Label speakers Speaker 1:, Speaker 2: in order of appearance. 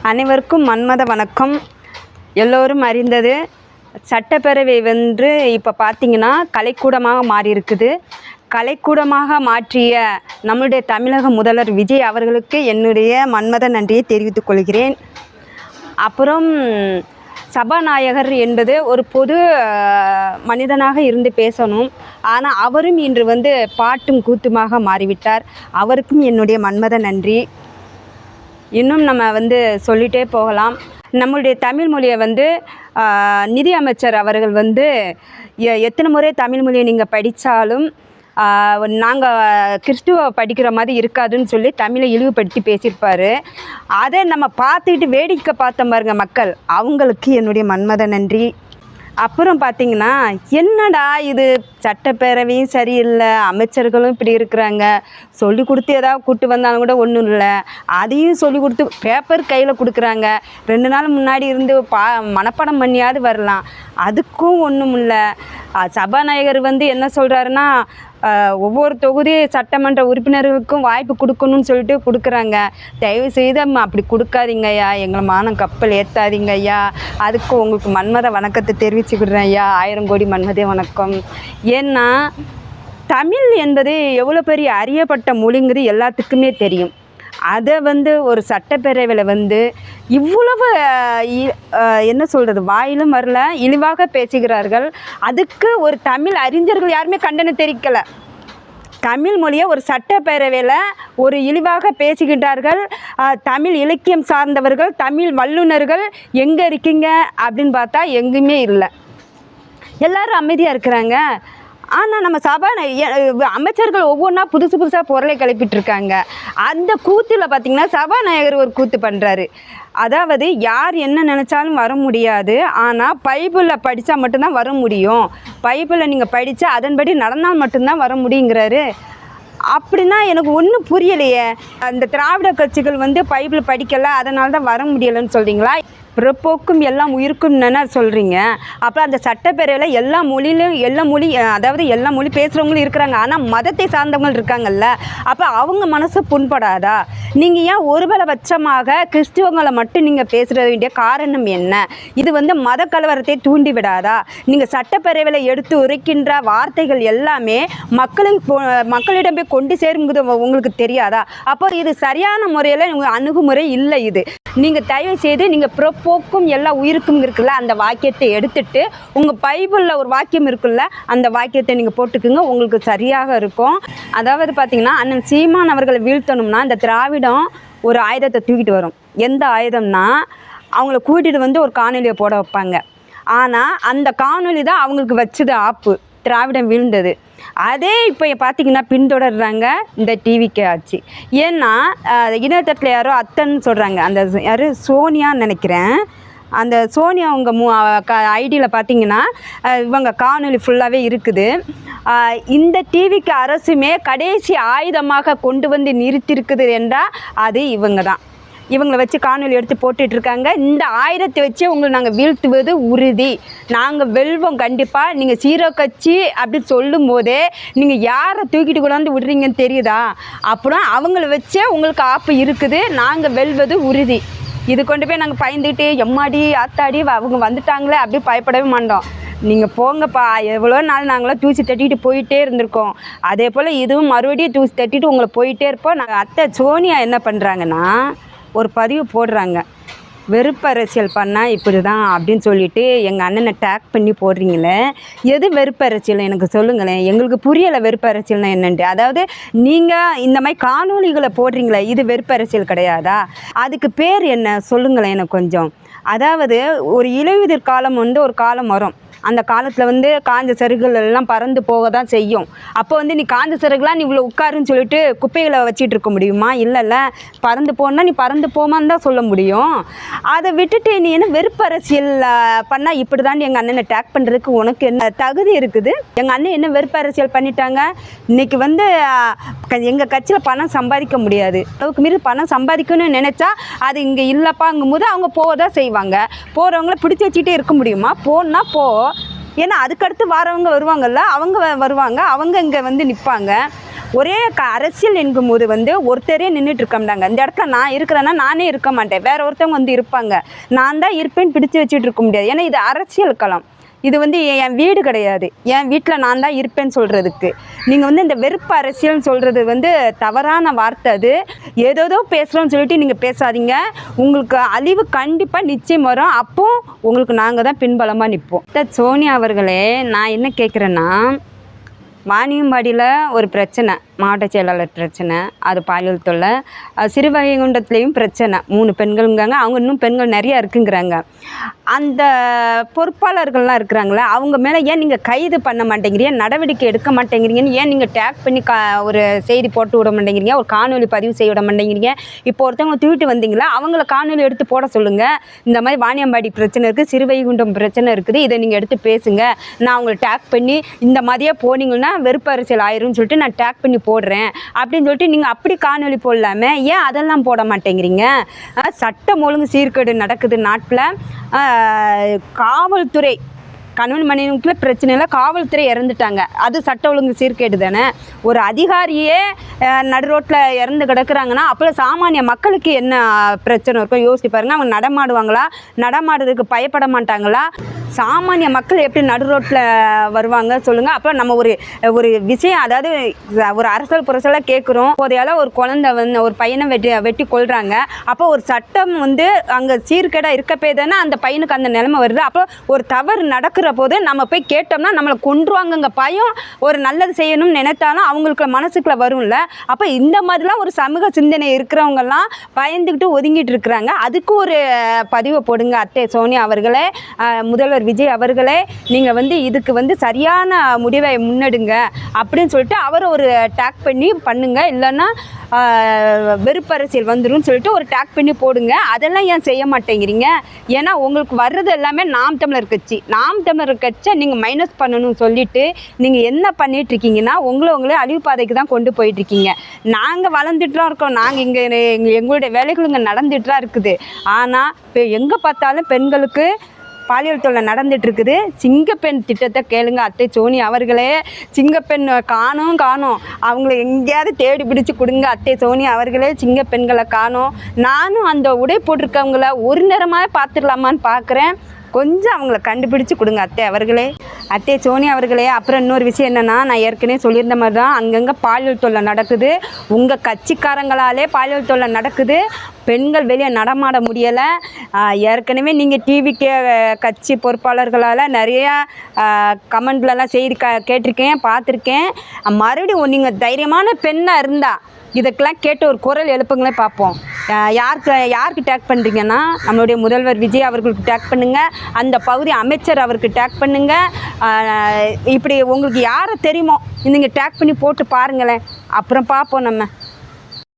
Speaker 1: அனைவருக்கும் மன்மத வணக்கம். எல்லோரும் அறிந்தது சட்டப்பேரவை இப்போ பார்த்திங்கன்னா கலைக்கூடமாக மாறி இருக்குது. கலைக்கூடமாக மாற்றிய நம்முடைய தமிழக முதல்வர் விஜய் அவர்களுக்கு என்னுடைய மன்மத நன்றியை தெரிவித்துக் கொள்கிறேன். அப்புறம் சபாநாயகர் என்பது ஒரு பொது மனிதனாக இருந்து பேசணும். ஆனால் அவரும் இன்று பாட்டும் கூத்துமாக மாறிவிட்டார். அவருக்கும் என்னுடைய மன்மத நன்றி. இன்னும் நம்ம சொல்லிகிட்டே போகலாம். நம்மளுடைய தமிழ் மொழியை நிதி அமைச்சர் அவர்கள் எத்தனை முறை தமிழ் மொழியை நீங்கள் படித்தாலும் நாங்கள் கிறிஸ்துவ படிக்கிற மாதிரி இருக்காதுன்னு சொல்லி தமிழை இழிவுபடுத்தி பேசியிருப்பார். அதை நம்ம பார்த்துக்கிட்டு வேடிக்கை பார்த்தோம் பாருங்க மக்கள், அவங்களுக்கு என்னுடைய மன்மத நன்றி. அப்புறம் பார்த்திங்கன்னா, என்னடா இது சட்டப்பேரவையும் சரியில்லை, அமைச்சர்களும் இப்படி இருக்கிறாங்க, சொல்லி கொடுத்து ஏதாவது கூப்பிட்டு வந்தாலும் கூட ஒன்றும் இல்லை, அதையும் சொல்லி கொடுத்து பேப்பர் கையில் கொடுக்குறாங்க. 2 நாள் முன்னாடி இருந்து மனப்பாடம் பண்ணியாவது வரலாம், அதுக்கும் ஒன்றும் இல்லை. சபாநாயகர் என்ன சொல்கிறாருன்னா, ஒவ்வொரு தொகுதி சட்டமன்ற உறுப்பினர்களுக்கும் வாய்ப்பு கொடுக்கணும்னு சொல்லிட்டு கொடுக்குறாங்க. தயவு செய்து அப்படி கொடுக்காதீங்க ஐயா, எங்களை மானம் கப்பல் ஏற்றாதீங்க ஐயா. அதுக்கு உங்களுக்கு மன்மத வணக்கத்தை தெரிவிச்சுக்கிடுறேன் ஐயா. 1000 கோடி மன்மதே வணக்கம். ஏன்னா தமிழ் என்பது எவ்வளோ பெரிய அறியப்பட்ட மொழிங்கிறது எல்லாத்துக்குமே தெரியும். அதை ஒரு சட்டப்பேரவையில் இவ்வளவு என்ன சொல்கிறது, வாயிலும் வரல, இழிவாக பேசுகிறார்கள். அதுக்கு ஒரு தமிழ் அறிஞர்கள் யாருமே கண்டனம் தெரிவிக்கலை. தமிழ் மொழியை ஒரு சட்டப்பேரவையில் ஒரு இழிவாக பேசுகின்றார்கள். தமிழ் இலக்கியம் சார்ந்தவர்கள், தமிழ் வல்லுநர்கள் எங்கே இருக்கீங்க அப்படின்னு பார்த்தா எங்கேயுமே இல்லை. எல்லோரும் அமைதியாக இருக்கிறாங்க. ஆனால் நம்ம அமைச்சர்கள் ஒவ்வொன்றா புதுசாக பொருளை கிளப்பிட்டுருக்காங்க. அந்த கூத்தில் பார்த்திங்கன்னா சபாநாயகர் ஒரு கூத்து பண்ணுறாரு. அதாவது யார் என்ன நினச்சாலும் வர முடியாது, ஆனால் பைபிளில் படித்தா மட்டும்தான் வர முடியும், பைபிளை நீங்கள் படித்தா அதன்படி நடந்தால் மட்டும்தான் வர முடியுங்கிறாரு. அப்படின்னா எனக்கு ஒன்றும் புரியலையே. அந்த திராவிட கட்சிகள் பைபிள் படிக்கலை, அதனால தான் வர முடியலைன்னு சொல்கிறீங்களா? பிறப்போக்கும் எல்லாம் உயிருக்கும் என்ன சொல்கிறீங்க? அப்புறம் அந்த சட்டப்பேரவையில் எல்லா மொழி அதாவது எல்லா மொழி பேசுகிறவங்களும் இருக்கிறாங்க, ஆனால் மதத்தை சார்ந்தவங்க இருக்காங்கல்ல, அப்போ அவங்க மனசு புண்படாதா? நீங்கள் ஏன் ஒருபலபட்சமாக கிறிஸ்துவங்களை மட்டும் நீங்கள் பேசுகிற வேண்டிய காரணம் என்ன? இது மத கலவரத்தை தூண்டி விடாதா? நீங்கள் சட்டப்பேரவையில் எடுத்து உரைக்கின்ற வார்த்தைகள் எல்லாமே மக்களிடம் போய் கொண்டு சேரும்போது உங்களுக்கு தெரியாதா? அப்போ இது சரியான முறையில் அணுகுமுறை இல்லை. இது நீங்கள் தயவு செய்து நீங்கள் பிறப்போக்கும் எல்லா உயிருக்கும் இருக்குல்ல, அந்த வாக்கியத்தை எடுத்துட்டு உங்கள் பைபிளில் ஒரு வாக்கியம் இருக்குல்ல, அந்த வாக்கியத்தை நீங்கள் போட்டுக்குங்க, உங்களுக்கு சரியாக இருக்கும். அதாவது பார்த்திங்கன்னா, அண்ணன் சீமான் அவர்களை வீழ்த்தணும்னா இந்த திராவிடம் ஒரு ஆயுதத்தை தூக்கிட்டு வரும். எந்த ஆயுதம்னா, அவங்கள கூட்டிகிட்டு ஒரு காணொலியை போட வைப்பாங்க. ஆனால் அந்த காணொலி தான் அவங்களுக்கு வச்சது ஆப்பு, திராவிடம் வீழ்ந்தது. அதே இப்போ பார்த்திங்கன்னா பின்தொடர்றாங்க இந்த டிவிக்கே ஆச்சு. ஏன்னா இணையதளத்தில் யாரோ அத்தன்னு சொல்கிறாங்க, அந்த யார் சோனியான்னு நினைக்கிறேன். அந்த சோனியா அவங்க ஐடியில் பார்த்திங்கன்னா இவங்க காணொலி ஃபுல்லாகவே இருக்குது. இந்த டிவிக்கு அரசுமே கடைசி ஆயுதமாக கொண்டு நிறுத்தியிருக்குது என்றால் அது இவங்க தான். இவங்களை வச்சு காணொலி எடுத்து போட்டுட்ருக்காங்க. இந்த ஆயுதத்தை வச்சு உங்களை நாங்கள் வீழ்த்துவது உறுதி, நாங்கள் வெல்வோம் கண்டிப்பாக. நீங்கள் சீரோ கட்சி அப்படின்னு சொல்லும் போதே நீங்கள் யாரை தூக்கிட்டு கொண்டாந்து விடுறீங்கன்னு தெரியுதா? அப்புறம் அவங்கள வச்சே உங்களுக்கு ஆப்பு இருக்குது, நாங்கள் வெல்வது உறுதி. இது கொண்டு போய் நாங்கள் பயந்துக்கிட்டு எம்மாடி ஆத்தாடி அவங்க வந்துட்டாங்களே அப்படி பயப்படவே மாட்டோம். நீங்கள் போங்கப்பா, எவ்வளோ நாள் நாங்களாம் தூசி தட்டிட்டு போயிட்டே இருந்திருக்கோம், அதே போல் இதுவும் மறுபடியும் தூசி தட்டிட்டு உங்களை போயிட்டே இருப்போம். நாங்கள் அத்தை சோனியா என்ன பண்ணுறாங்கன்னா ஒரு பதிவு போடுறாங்க, வெறுப்பு அரசியல் பண்ணால் இப்படி தான் அப்படின்னு சொல்லிட்டு எங்கள் அண்ணனை டேக் பண்ணி போடுறீங்களே, எது வெறுப்பு அரசியல் எனக்கு சொல்லுங்களேன், எங்களுக்கு புரியலை வெறுப்பு அரசியல்னால் என்னன்ட்டு. அதாவது நீங்கள் இந்த மாதிரி காணொலிகளை போடுறீங்களே, இது வெறுப்பு அரசியல் கிடையாதா? அதுக்கு பேர் என்ன சொல்லுங்களேன் எனக்கு கொஞ்சம். அதாவது ஒரு இலையுதிர் காலம் ஒரு காலம் வரும், அந்த காலத்தில் காஞ்ச சருகுகள் எல்லாம் பறந்து போக தான் செய்யும். அப்போ நீ காஞ்ச சருகுலாம் நீ இவ்வளோ உட்காருன்னு சொல்லிட்டு குப்பைகளை வச்சிட்டு இருக்க முடியுமா? இல்லைல்ல, பறந்து போனால் நீ பறந்து போமான்னு தான் சொல்ல முடியும். அதை விட்டுட்டு நீ என்ன வெறுப்பு அரசியல் பண்ணால் இப்படி தான் எங்கள் அண்ணனை டேக் பண்ணுறதுக்கு உனக்கு என்ன தகுதி இருக்குது? எங்கள் அண்ணன் என்ன வெறுப்பு அரசியல் பண்ணிட்டாங்க? இன்றைக்கி எங்கள் கட்சியில் பணம் சம்பாதிக்க முடியாது, அளவுக்கு மீறி பணம் சம்பாதிக்கணும்னு நினச்சா அது இங்கே இல்லைப்பாங்கும் போது அவங்க போக தான் செய்வாங்க. போகிறவங்கள பிடிச்சி வச்சுட்டே இருக்க முடியுமா? போனா போ. ஏன்னா அதுக்கடுத்து வரவங்க வருவாங்கல்ல, அவங்க வருவாங்க, அவங்க இங்கே நிற்பாங்க. ஒரே அரசியல் என்கும்போது வந்து ஒருத்தரே நின்றுட்டு இருக்கோம்டாங்க. இந்த இடத்துல நான் இருக்கிறேன்னா நானே இருக்க மாட்டேன், வேற ஒருத்தவங்க வந்து இருப்பாங்க. நான் தான் இருப்பேன்னு பிடிச்சு வச்சுட்டு இருக்க முடியாது. ஏன்னா இது அரசியல் களம். இது வந்து என் வீடு கிடையாது. என் வீட்டில் நான் தான் இருப்பேன்னு சொல்கிறதுக்கு நீங்கள் வந்து இந்த வெறுப்பு அரசியல்னு சொல்கிறது வந்து தவறான வார்த்தை. அது ஏதோதோ பேசுகிறோன்னு சொல்லிட்டு நீங்கள் பேசாதீங்க. உங்களுக்கு அழிவு கண்டிப்பாக நிச்சயம் வரும். அப்போ உங்களுக்கு நாங்கள் தான் பின்பலமாக நிற்போம். சோனியா அவர்களே, நான் என்ன கேட்குறேன்னா, வாணியம்பாடியில் ஒரு பிரச்சனை, மாவட்ட செயலாளர் பிரச்சனை, அது பாலியல் தொல்லை. சிறுவைகுண்டத்துலேயும் பிரச்சனை, 3 பெண்கள்ங்காங்க. அவங்க இன்னும் பெண்கள் நிறையா இருக்குங்கிறாங்க. அந்த பொறுப்பாளர்கள்லாம் இருக்கிறாங்களே, அவங்க மேலே ஏன் நீங்கள் கைது பண்ண மாட்டேங்கிறீங்க, நடவடிக்கை எடுக்க மாட்டேங்கிறீங்கன்னு ஏன் நீங்கள் டேக் பண்ணி ஒரு செய்தி போட்டு விட மாட்டேங்கிறீங்க, ஒரு காணொலி பதிவு செய்ய விட மாட்டேங்கிறீங்க? இப்போ ஒருத்தவங்க தூக்கிட்டு வந்தீங்களா, அவங்கள காணொலி எடுத்து போட சொல்லுங்கள். இந்த மாதிரி வாணியம்பாடி பிரச்சனை இருக்குது, சிறுவைகுண்டம் பிரச்சனை இருக்குது, இதை நீங்கள் எடுத்து பேசுங்க. நான் அவங்களை டேக் பண்ணி இந்த மாதிரியே போனீங்கன்னா வெறுப்பு அரசியல் ஆயிரும்னு சொல்லிட்டு நான் டேக் பண்ணி போடுறேன் அப்படின்னு சொல்லிட்டு நீங்கள் அப்படி காணொலி போடலாமே, ஏன் அதெல்லாம் போட மாட்டேங்கிறீங்க? சட்டம் ஒழுங்கு சீர்கேடு நடக்குது நாட்டில். காவல்துறை கணவன் மனைவிக்குள்ள பிரச்சனை இல்லை, காவல்துறை இறந்துட்டாங்க, அது சட்ட ஒழுங்கு சீர்கேடு தானே. ஒரு அதிகாரியே நடு ரோட்டில் இறந்து கிடக்குறாங்கன்னா அப்போ சாமானிய மக்களுக்கு என்ன பிரச்சனை இருக்கும் யோசிச்சு பாருங்கள். அவங்க நடமாடுவாங்களா? நடமாடுறதுக்கு பயப்பட மாட்டாங்களா? சாமானிய மக்கள் எப்படி நடு ரோட்டில் வருவாங்க சொல்லுங்கள்? அப்போ நம்ம ஒரு விஷயம், அதாவது ஒரு அரசல் புரசலாக கேட்குறோம். போதையால் ஒரு குழந்தை வந்து ஒரு பையனை வெட்டி கொள்கிறாங்க. அப்போ ஒரு சட்டம் வந்து அங்கே சீர்கேடாக இருக்கப்பே தானே அந்த பையனுக்கு அந்த நிலைமை வருது. அப்போ ஒரு தவறு நடக்கிற போது நம்ம போய் கேட்டோம்னா நம்மளை கொன்றுவாங்கங்க பயம். ஒரு நல்லது செய்யணும்னு நினைத்தாலும் அவங்களுக்கு மனசுக்குள்ள வரும்ல. அப்போ இந்த மாதிரிலாம் ஒரு சமூக சிந்தனை இருக்கிறவங்கெல்லாம் பயந்துக்கிட்டு ஒதுங்கிட்டு இருக்கிறாங்க. அதுக்கு ஒரு பதிவை போடுங்க அத்தை சோனியா அவர்களே, முதல்வர் விஜய் அவர்களே. நீங்கள் வந்து இதுக்கு வந்து சரியான முடிவை முன்னெடுங்க அப்படின்னு சொல்லிட்டு அவரை ஒரு டேக் பண்ணி பண்ணுங்க. இல்லைன்னா வெறுப்பரசியல் வந்துடும் சொல்லிட்டு ஒரு டேக் பண்ணி போடுங்க. அதெல்லாம் ஏன் செய்ய மாட்டேங்கிறீங்க? ஏன்னா உங்களுக்கு வர்றது எல்லாமே நாம் தமிழர் கட்சி. நாம் தமிழர் கட்சியை நீங்கள் மைனஸ் பண்ணணும்னு சொல்லிட்டு நீங்கள் என்ன பண்ணிகிட்ருக்கீங்கன்னா உங்களே அழிவு பாதைக்கு தான் கொண்டு போயிட்டுருக்கீங்க. நாங்கள் வளர்ந்துட்டுலாம் இருக்கோம், நாங்கள் இங்கே எங்களுடைய வேலைகள் இங்கே நடந்துட்டு தான் இருக்குது. ஆனால் இப்போ எங்கே பார்த்தாலும் பெண்களுக்கு பாலியல் தொல்லை நடந்துட்டு இருக்குது. சிங்கப்பெண் திட்டத்தை கேளுங்க அத்தை சோனி அவர்களே. சிங்கப்பெண் காணோம், அவங்கள எங்கேயாவது தேடி பிடிச்சி கொடுங்க அத்தை சோனி அவர்களே. சிங்கப்பெண்களை காணோம். நானும் அந்த உடை போட்டிருக்கவங்கள ஒரு நேரமாக பார்த்துடலாமான்னு பார்க்குறேன். கொஞ்சம் அவங்கள கண்டுபிடிச்சி கொடுங்க அத்தை அவர்களே, அத்தை சோனி அவர்களே. அப்புறம் இன்னொரு விஷயம் என்னென்னா, நான் ஏற்கனவே சொல்லியிருந்த மாதிரி தான் அங்கங்கே பாலியல் தொல்லை நடக்குது. உங்கள் கட்சிக்காரங்களாலே பாலியல் தொல்லை நடக்குது. பெண்கள் வெளியே நடமாட முடியலை. ஏற்கனவே நீங்கள் டிவிக்கு கட்சி பொறுப்பாளர்களால் நிறையா கமெண்ட்லலாம் செய்தி கேட்டிருக்கேன், பார்த்துருக்கேன். மறுபடியும் நீங்கள் தைரியமான பெண்ணாக இருந்தால் இதுக்கெல்லாம் கேட்டு ஒரு குரல் எழுப்புங்களே பார்ப்போம். யாருக்கு டேக் பண்ணுறீங்கன்னா நம்மளுடைய முதல்வர் விஜய் அவர்களுக்கு டேக் பண்ணுங்கள், அந்த பகுதி அமைச்சர் அவருக்கு டேக் பண்ணுங்கள். இப்படி உங்களுக்கு யாரை தெரியுமோ நீங்கள் டேக் பண்ணி போட்டு பாருங்களேன், அப்புறம் பார்ப்போம் நம்ம.